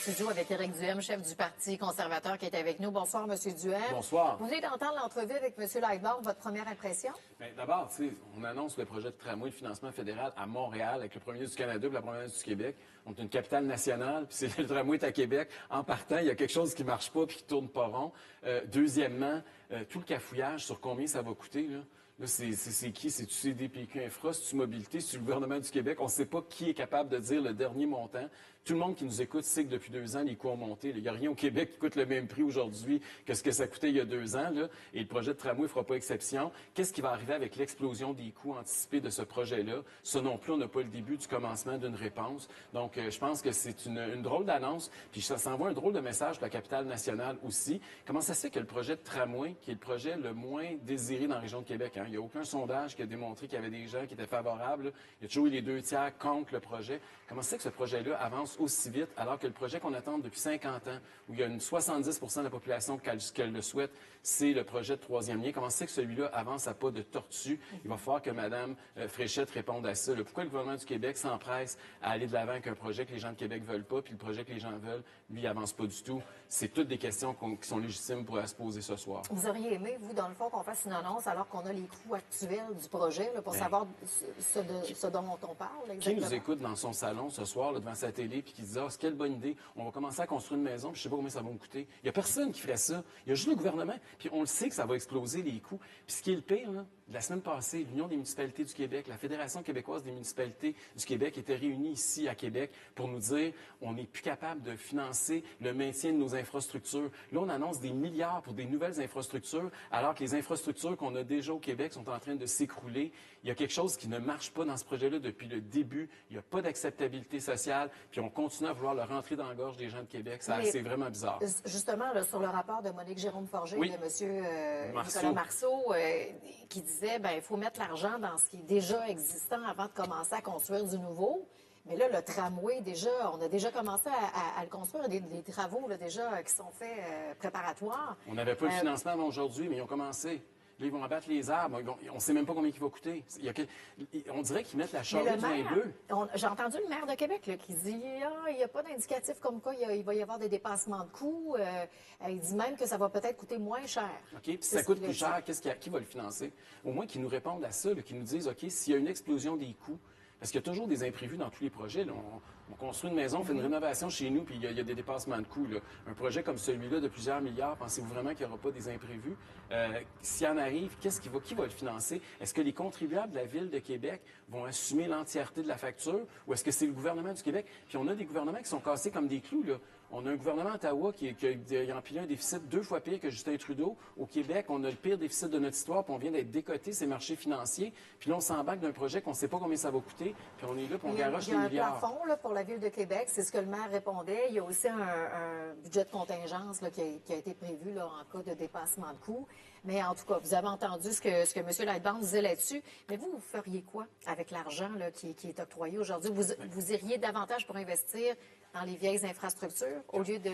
studio avec Éric Duhem, chef du Parti conservateur, qui est avec nous. Bonsoir, M. Duhem. Bonsoir. Vous venez d'entendre l'entrevue avec M. Lightbourne. Votre première impression? D'abord, on annonce le projet de tramway de financement fédéral à Montréal avec le premier ministre du Canada et la première ministre du Québec. On est une capitale nationale, puis le tramway est à Québec. En partant, il y a quelque chose qui marche pas puis qui tourne pas rond. Deuxièmement, tout le cafouillage sur combien ça va coûter, là. Là, c'est qui? C'est-tu CDPQ Infra? C'est-tu Mobilité? C'est-tu le gouvernement du Québec? On ne sait pas qui est capable de dire le dernier montant. Tout le monde qui nous écoute sait que depuis 2 ans, les coûts ont monté. Il n'y a rien au Québec qui coûte le même prix aujourd'hui que ce que ça coûtait il y a 2 ans. Là. Et le projet de tramway ne fera pas exception. Qu'est-ce qui va arriver avec l'explosion des coûts anticipés de ce projet-là? Ça non plus, on n'a pas le début du commencement d'une réponse. Donc, je pense que c'est une drôle d'annonce. Puis ça s'envoie un drôle de message pour la capitale nationale aussi. Comment ça se fait que le projet de tramway, qui est le projet le moins désiré dans la région de Québec, hein? Il n'y a aucun sondage qui a démontré qu'il y avait des gens qui étaient favorables. Il y a toujours eu les 2 tiers contre le projet. Comment ça se fait que ce projet-là avance aussi vite, alors que le projet qu'on attend depuis 50 ans, où il y a une 70 % de la population qu'elle le souhaite, c'est le projet de troisième lien. Comment ça se fait que celui-là avance à pas de tortue? Il va falloir que Mme Fréchette réponde à ça. Pourquoi le gouvernement du Québec s'empresse à aller de l'avant avec un projet que les gens de Québec veulent pas, puis le projet que les gens veulent, lui, il avance pas du tout? C'est toutes des questions qui sont légitimes pour se poser ce soir. Vous auriez aimé, vous, dans le fond, qu'on fasse une annonce alors qu'on a les coûts actuels du projet, là, pour savoir ce dont on parle, exactement? Qui nous écoute dans son salon ce soir, là, devant sa télé, puis qui dit « Ah, quelle bonne idée, on va commencer à construire une maison, puis je sais pas combien ça va me coûter. » Il y a personne qui ferait ça. Il y a juste le gouvernement, puis on le sait que ça va exploser les coûts. Puis ce qui est le pire, là, la semaine passée, l'Union des municipalités du Québec, la Fédération québécoise des municipalités du Québec étaient réunis ici à Québec pour nous dire on n'est plus capable de financer le maintien de nos infrastructures. Là, on annonce des milliards pour des nouvelles infrastructures, alors que les infrastructures qu'on a déjà au Québec sont en train de s'écrouler. Il y a quelque chose qui ne marche pas dans ce projet-là depuis le début. Il n'y a pas d'acceptabilité sociale, puis on continue à vouloir le rentrer dans la gorge des gens de Québec. C'est vraiment bizarre. Justement, là, sur le rapport de Monique Jérôme-Forget et de M. Nicolas Marceau, qui disait il faut mettre l'argent dans ce qui est déjà existant avant de commencer à construire du nouveau. Mais là, le tramway, déjà, on a déjà commencé à le construire, des travaux là, déjà qui sont faits préparatoires. On n'avait pas le financement avant aujourd'hui, mais ils ont commencé. Là, ils vont abattre les arbres. On ne sait même pas combien il va coûter. On dirait qu'ils mettent la charrue devant les bœufs. J'ai entendu le maire de Québec là, qui dit il n'y a pas d'indicatif comme quoi il va y avoir des dépassements de coûts. Il dit même que ça va peut-être coûter moins cher. OK. Puis si ça coûte plus cher, qui va le financer? Au moins qu'ils nous répondent à ça, qu'ils nous disent OK, s'il y a une explosion des coûts, parce qu'il y a toujours des imprévus dans tous les projets. Là. On construit une maison, on fait une rénovation chez nous, puis il y a des dépassements de coûts. Là. Un projet comme celui-là de plusieurs milliards, pensez-vous vraiment qu'il n'y aura pas des imprévus? S'il en arrive, qui va le financer? Est-ce que les contribuables de la Ville de Québec vont assumer l'entièreté de la facture? Ou est-ce que c'est le gouvernement du Québec? Puis on a des gouvernements qui sont cassés comme des clous. Là. On a un gouvernement à Ottawa qui a empilé un déficit 2 fois pire que Justin Trudeau. Au Québec, on a le pire déficit de notre histoire, puis on vient d'être décoté ces marchés financiers. Puis là, on s'embarque d'un projet qu'on ne sait pas combien ça va coûter, puis on est là, puis on garoche les milliards. Il y a un plafond là, pour la Ville de Québec, c'est ce que le maire répondait. Il y a aussi un budget de contingence là, qui a été prévu là, en cas de dépassement de coûts. Mais en tout cas, vous avez entendu ce que M. Lightbourne disait là-dessus. Mais vous feriez quoi avec l'argent là, qui est octroyé aujourd'hui? Vous iriez davantage pour investir dans les vieilles infrastructures au lieu de...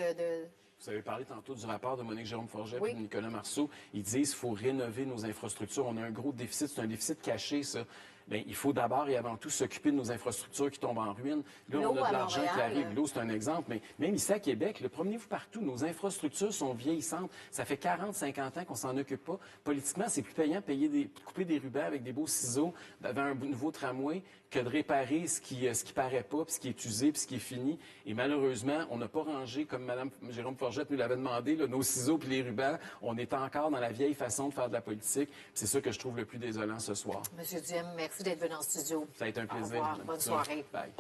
Vous avez parlé tantôt du rapport de Monique Jérôme-Forget et de Nicolas Marceau. Ils disent qu'il faut rénover nos infrastructures. On a un gros déficit. C'est un déficit caché, ça. Bien, il faut d'abord et avant tout s'occuper de nos infrastructures qui tombent en ruine. Là, on a de l'argent qui arrive. L'eau, c'est un exemple. Mais même ici à Québec, promenez-vous partout. Nos infrastructures sont vieillissantes. Ça fait 40, 50 ans qu'on s'en occupe pas. Politiquement, c'est plus payant de couper des rubans avec des beaux ciseaux devant un nouveau tramway que de réparer ce qui paraît pas, puis ce qui est usé, puis ce qui est fini. Et malheureusement, on n'a pas rangé, comme Mme Jérôme-Forget nous l'avait demandé, là, nos ciseaux puis les rubans. On est encore dans la vieille façon de faire de la politique. C'est ça que je trouve le plus désolant ce soir. Monsieur Duhem, merci d'être venu en studio. Ça a été un plaisir. Au revoir. Bonne soirée. Bye.